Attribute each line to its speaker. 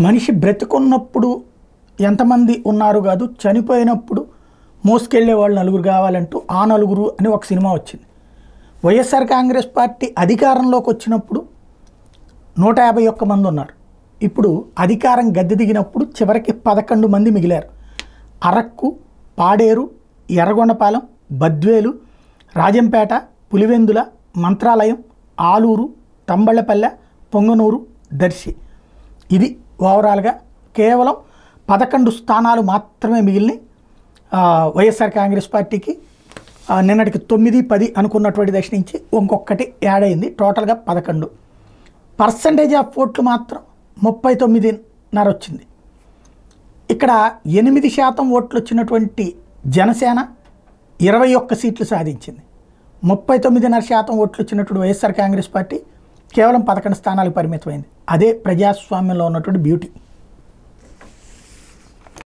Speaker 1: మనిషి బ్రతికున్నప్పుడు ఎంతమంది ఉన్నారు కాదు, చనిపోయినప్పుడు మోసుకెళ్లే వాళ్ళు నలుగురు కావాలంటూ ఆ నలుగురు అని ఒక సినిమా వచ్చింది. వైఎస్ఆర్ కాంగ్రెస్ పార్టీ అధికారంలోకి వచ్చినప్పుడు 151 మంది ఉన్నారు. ఇప్పుడు అధికారం గద్దె దిగినప్పుడు చివరికి 11 మంది మిగిలారు. అరకు, పాడేరు, ఎర్రగొండపాలెం, బద్వేలు, రాజంపేట, పులివెందుల, మంత్రాలయం, ఆలూరు, తంబళ్లపల్లె, పొంగనూరు, దర్శి. ఇది ఓవరాల్గా కేవలం 11 స్థానాలు మాత్రమే మిగిలినాయి వైఎస్ఆర్ కాంగ్రెస్ పార్టీకి. నిన్నటికి 9, 10 అనుకున్నటువంటి దశ నుంచి ఇంకొకటి యాడ్ అయింది. టోటల్గా 11. పర్సంటేజ్ ఆఫ్ ఓట్లు మాత్రం 39.5 వచ్చింది. ఇక్కడ 8% ఓట్లు వచ్చినటువంటి జనసేన 21 సీట్లు సాధించింది. 39.5% ఓట్లు వచ్చినటువంటి వైఎస్ఆర్ కాంగ్రెస్ పార్టీ కేవలం 11 స్థానాలకు పరిమితమైంది. అదే ప్రజాస్వామ్యంలో ఉన్నటువంటి బ్యూటీ.